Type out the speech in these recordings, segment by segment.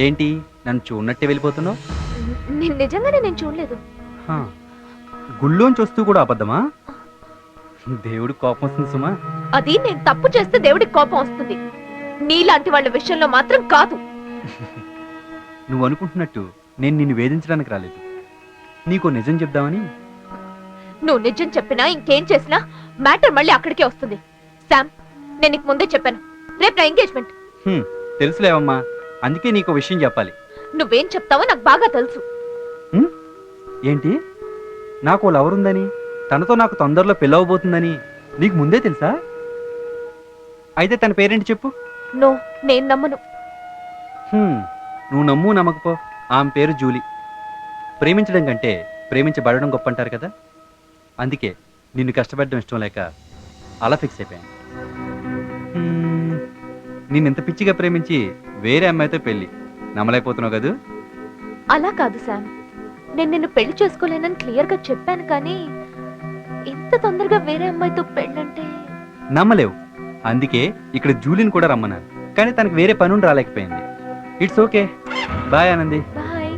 ఏంటి నన్ను చూడనట్టే వెళ్ళిపోతున్నావు? నిజంగానే నేను చూడలేదు. గుళ్ళోంచి వస్తూ కూడా అబద్ధమా? దేవుడి కోపం వస్తుంది సుమా. అది నేను తప్పు చేస్తే దేవుడికి కోపం వస్తుంది, నీలాంటి వాళ్ళ విషయంలో మాత్రం కాదు. నువ్వు అనుకుంటున్నట్టు నేను నిన్ను వేధించడానికి రాలేదు, నీకో నిజం చెప్దామని. నువ్వు నిజం చెప్పినా ఇంకేం చేసినా మ్యాటర్ మళ్ళీ అక్కడికే వస్తుంది. శామ్, నేను నీకు ముందే చెప్పాను, రేపు నా ఎంగేజ్మెంట్. తెలుసులేవమ్మా, అందుకే నీకో విషయం చెప్పాలి. నువ్వేం చెప్తావో నాకు బాగా తెలుసు. ఏంటి? నాకు లవర్ ఉందని, తనతో నాకు తొందరలో పెళ్ళవబోతుందని నీకు ముందే తెలుసా? అయితే తన పేరేంటి చెప్పు. నో, నేను నమ్మను. నువ్వు నమ్ము నమ్మకపో, ఆమె పేరు జూలీ. ప్రేమించడం కంటే ప్రేమించబడడం గొప్ప అంటారు కదా, అందుకే నిన్ను కష్టపడడం ఇష్టం లేక అలా ఫిక్స్ అయిపోయాను. నిన్నెంత పిచ్చిగా ప్రేమించి వేరే అమ్మాయితో పెళ్ళి నమ్మలేకపోతున్నావు కదూ? అలా కాదు శామ్, నేను నిన్ను పెళ్లి చేసుకోలేనని క్లియర్ గా చెప్పాను, కానీ ఇంత తొందరగా వేరే అమ్మాయితో పెళ్ళంటే నమ్మలేవు. అందుకే ఇక్కడ జూలీని కూడా రమ్మన్నారు, కానీ తనకు వేరే పనుండి రాలేకపోయింది. It's okay, bye Anandi. Bye.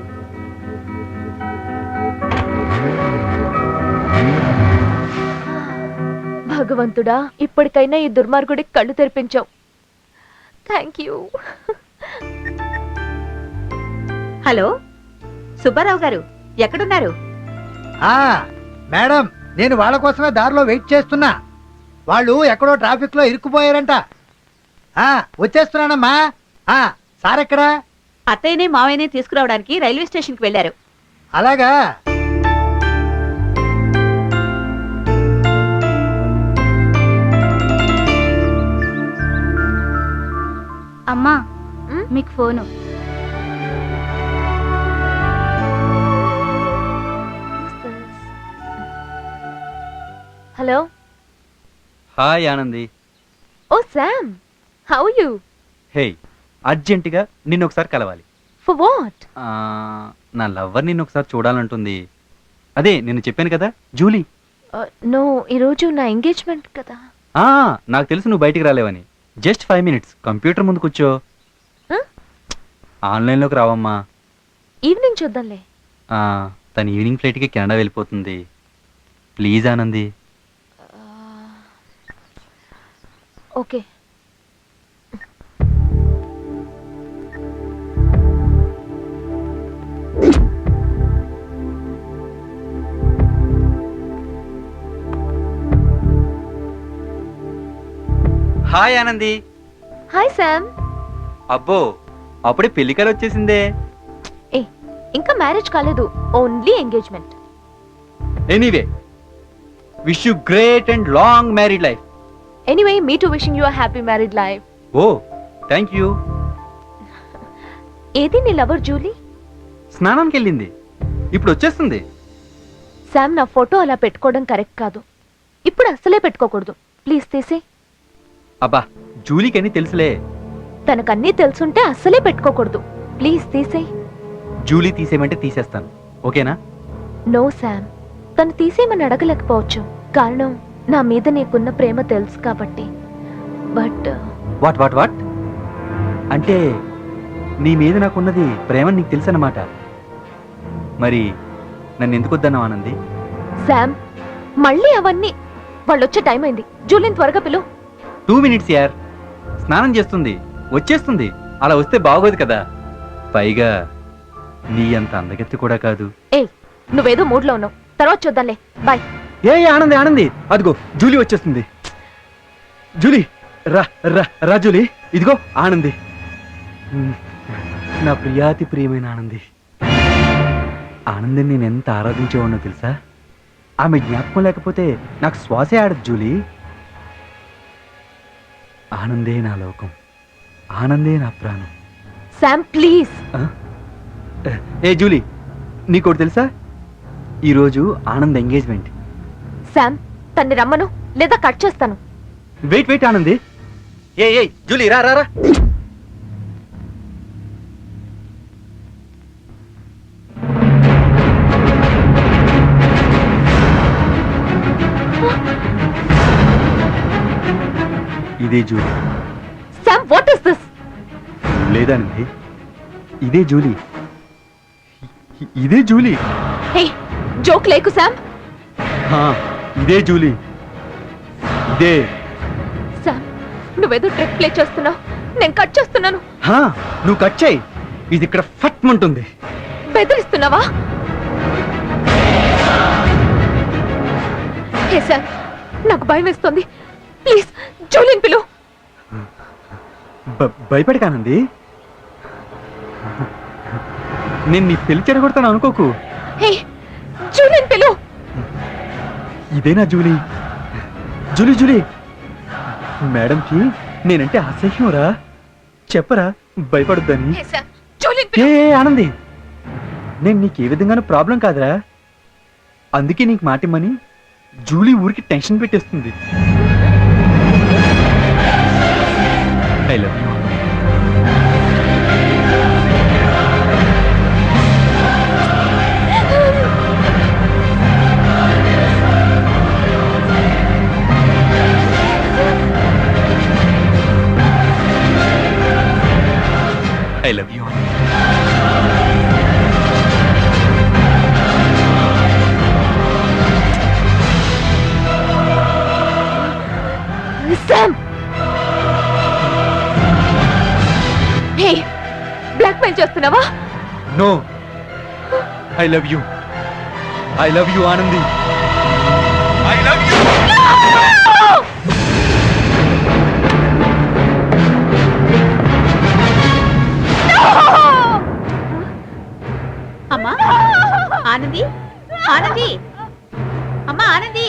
భగవంతుడా, ఇప్పటికైనా ఈ దుర్మార్గుడికి కళ్ళు తెరిపించావు. Thank you. హలో సుబ్బారావు గారు, ఎక్కడున్నారు? మేడం, నేను వాళ్ళ కోసమే దారిలో వెయిట్ చేస్తున్నా. వాళ్ళు ఎక్కడో ట్రాఫిక్ లో ఇరుక్కుపోయారంట. వచ్చేస్తున్నానమ్మా. సార్ ఎక్కడా? అత్తయ్యనే మావయ్యనే తీసుకురావడానికి రైల్వే స్టేషన్కి వెళ్ళారు. అలాగా. అమ్మా, మీకు phone. Hello. Hi Anandi. Oh Sam, how you? Hey, అర్జెంటుగా నిన్ను ఒకసారి కలవాలి. For what? నా లవ్వర్ నిన్ను ఒకసారి చూడాలంటుంది. అదే నిన్ను చెప్పాను కదా, జూలీ. నో, ఈరోజు నా ఎంగేజ్మెంట్ కదా. నాకు తెలుసు నువ్వు బయటికి రాలేవని. జస్ట్ 5 minutes కంప్యూటర్ ముందు కూర్చో. ఆన్లైన్లోకి రావమ్మా. ఈవినింగ్ చూద్దాంలే. తను ఈవినింగ్ ఫ్లైట్కి కెనడా వెళ్ళిపోతుంది. Please Anandi. Okay. Hi Anandi. Hi Sam. అబ్బో, అప్పుడే పెళ్లికలు వచ్చేసిందే. ఇంకా మ్యారేజ్ కాలేదు, only engagement. Anyway, wish you great and long married life. Anyway, me too wishing you a happy married life. Oh, thank you. ఏది నీ లవర్ జూలీ? స్నానానికి వెళ్ళింది, ఇప్పుడు వచ్చేస్తుంది. శామ్, నా ఫోటో అలా పెట్టుకోవడం కరెక్ట్ కాదు. ఇప్పుడు అస్సలే పెట్టుకోకూడదు. ప్లీజ్ తీసే. అబ్బా, జూలీకి అని తెలుసులే. తనకన్నీ తెలుసుంటే అస్సలే పెట్టుకోకూడదు. ప్లీజ్ తీసే. జూలీ తీసేయమంటే తీసేస్తాను, ఓకేనా? నో శామ్, తను తీసేయమని అడగలేకపోవచ్చు. కారణం నా మీద నీకున్న ప్రేమ తెలుసు కాబట్టి. బట్ వాట్ వాట్ వాట్ అంటే నీ మీద నాకున్నది ప్రేమ నీకు తెలుసు అన్నమాట. మరి నన్ను ఎందుకు వద్దన్నావు ఆనంది? శామ్, మళ్ళీ అవన్నీ. వాళ్ళు వచ్చే టైం అయింది. జూలిని త్వరగా పిలు. 2 minutes యార్. స్నానం చేస్తుంది, వచ్చేస్తుంది. అలా వస్తే బాగోదు కదా. పైగా నీ అంత అందగెత్తి కూడా కాదు. నువ్వేదో మూడ్లో ఉన్నావు, తర్వాత చూద్దాంలే. బాయ్. ఆనంది ఆనంది, అదిగో జూలీ వచ్చేస్తుంది. జూలీ, రా రా రా జూలీ, ఇదిగో ఆనంది, నా ప్రియాతి ప్రియమైన ఆనంది. ఆనందిని నేను ఎంత ఆరాధించేవాడినో తెలుసా? ఆమె జ్ఞాపకం లేకపోతే నాకు శ్వాసే ఆడదు జూలీ. ఆనందే నా లోకం, ఆనందే నా ప్రాణం. Sam please. ఏ జూలీ, నీకోటి తెలుసా? ఈరోజు ఆనంద్ ఎంగేజ్మెంట్. శామ్, తన్ని రమ్మను లేదా కట్ చేస్తాను. Wait wait Anandi. Hey Julie, రా రా రా. ఇదే Julie. Sam, what is this? లేదానండి, ఇదే జూలీ. ఇదే జూలీ. హే జోక్ లేకు శామ్. హా, ఇదే జూలీ. ఇదే. శామ్ నువ్వేదో ట్రిక్ ప్లే చేస్తున్నావు, నేను కట్ చేస్తున్నాను. హా, నువ్వు కట్ చేయి. ఇది ఇక్కడ ఫట్ మంటుంది. బెదిరిస్తున్నావా? హే శామ్ నాకు భయం వేస్తుంది, ప్లీజ్ జూలిని పిలు. భయపడకానంది. నేను నీ పెళ్లి చెడగొడతాను అనుకోకు. హే జూలిని పిలు. ఇదేనా జూలీ? జూలీ జూలీ, మేడంకి నేనంటే అసహ్యంరా. చెప్పరా భయపడొద్దని. హే శామ్ జూలిని ఏ పిలు. ఆనంది, నేను నీకు ఏ విధంగానూ ప్రాబ్లం కాదురా. అందుకే నీకు మాటిమ్మని జూలీ ఊరికి టెన్షన్ పెట్టేస్తుంది. I love you. I love you. Sam hey blackmail చేస్తున్నావా? No, I love you. I love you Anandi. I love you. అమ్మా ఆనంది, ఆనంది, అమ్మా ఆనంది.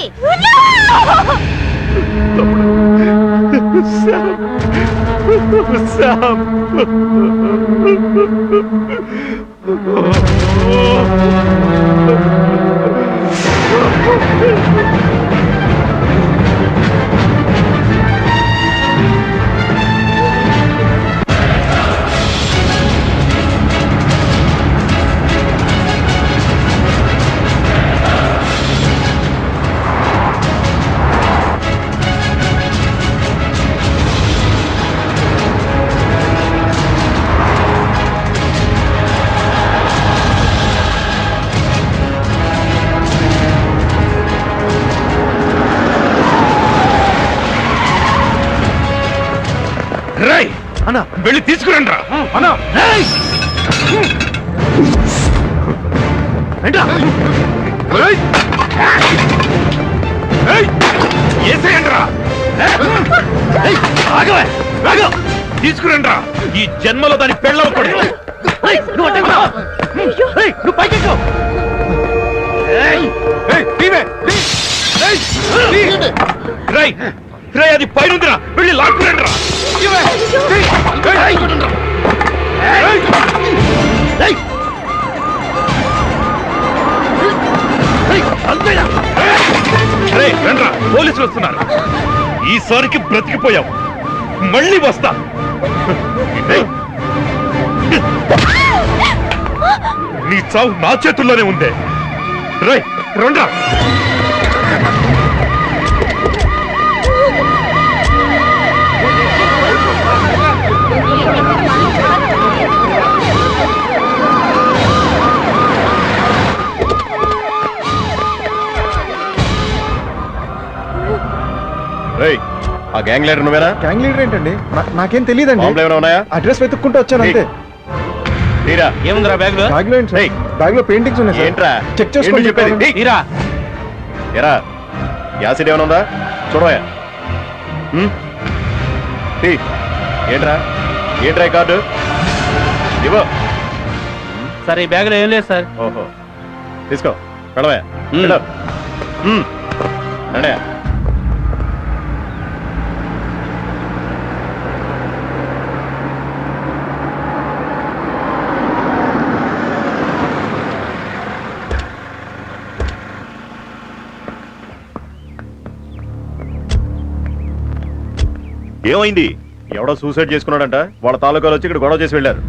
రేయ్ అన్న వెళ్ళి తీసుకురండి రా. అన్న ఏసేయండి రా. తీసుకురండి రా. ఈ జన్మలో దాని పెళ్ళవకూడదు. నువ్వు పైకెక్కు. రేయ్ రేయ్, అది పైనుందిరా, వెళ్ళి లాక్కురండి రా. రండ్రా, పోలీసులు వస్తున్నారు. ఈసారికి బ్రతికిపోయావు, మళ్ళీ వస్తా. నీ చావు నా చేతుల్లోనే ఉందే. రేయ్ రండ్రా. ఆ గ్యాంగ్ లీడర్ నువ్వేనా? గ్యాంగ్ లీడర్ ఏంటండి? నాకేం తెలియదండి. ఏమైనా ఉన్నాయా? అడ్రస్ వెతుక్కుంటూ వచ్చాను అంతే. తీరా. ఏముందిరా బ్యాగ్ లో? బ్యాగ్ లో ఏంటి సార్? బ్యాగ్ లో పెయింటింగ్స్ ఉన్నాయి సార్. ఏంట్రా చెక్ చేసుకోండి చెప్పేది. తీరా. ఎరా యాసిడ్ ఏమైనా ఉందా చూడవా? ఏంట్రా ఏంట్రా ఈ కార్డు ఇవ్వ. సార్ ఈ బ్యాగ్లో ఏం లేదు సార్. ఓహో తీసుకో, వెళ్ళవా? రండి. ఏమైంది? ఎవడో సూసైడ్ చేసుకున్నాడంట. వాళ్ళ తాలూకాలు వచ్చి ఇక్కడ గొడవ చేసి వెళ్ళారు.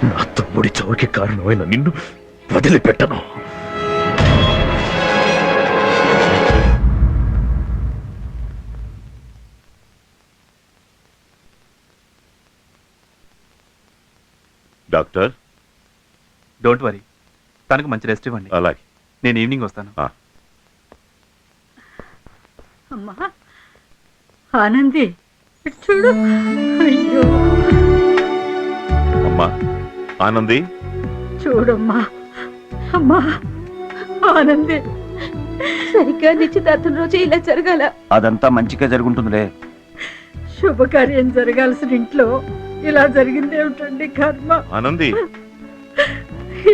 నా తమ్ముడి చావుకి కారణమైన నిన్ను వదిలిపెట్టను. డాక్టర్ డోంట్ వరీ, తనకు మంచి రెస్ట్ ఇవ్వండి. అలాగే. నేను ఈవినింగ్ వస్తాను. అమ్మా ఆనంది ఇటు చూడు. అయ్యో అమ్మా ఆనంది, చూడమ్మా. అమ్మా ఆనంది, సరిగ్గా నిశ్చితార్థం రోజు ఇలా జరగాల. అదంతా మంచిగా జరుగుంటుందిలే. శుభకార్యం జరగాల్సిన ఇంట్లో ఇలా జరిగింది ఏమిటండి కర్మ. ఆనంది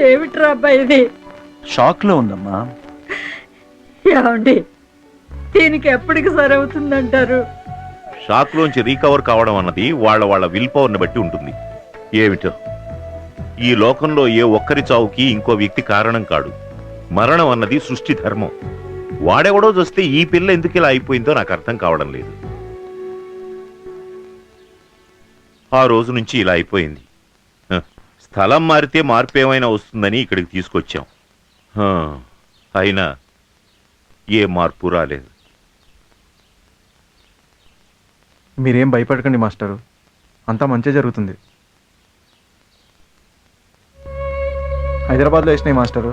ఏమిట్రా అబ్బాయి ఇది? షాక్ లో ఉందమ్మా. ఏమండి దీనికి ఎప్పటికి సరవుతుందంటారు? షాక్ లోంచి రీకవర్ కావడం అన్నది వాళ్ళ విల్ పవర్ని బట్టి ఉంటుంది. ఏమిటో ఈ లోకంలో ఏ ఒక్కరి చావుకి ఇంకో వ్యక్తి కారణం కాడు. మరణం అన్నది సృష్టి ధర్మం. వాడెవడో చూస్తే ఈ పిల్ల ఎందుకు ఇలా అయిపోయిందో నాకు అర్థం కావడం లేదు. ఆ రోజు నుంచి ఇలా అయిపోయింది. స్థలం మారితే మార్పు ఏమైనా వస్తుందని ఇక్కడికి తీసుకొచ్చాం. అయినా ఏ మార్పు రాలేదు. మీరేం భయపడకండి మాస్టరు, అంతా మంచి జరుగుతుంది. హైదరాబాద్లో వేసినాయి మాస్టరు.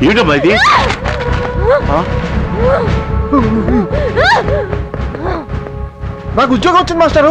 ఏమిటమ్మా ఇది? నాకు ఉద్యోగం వచ్చింది మాస్టరు.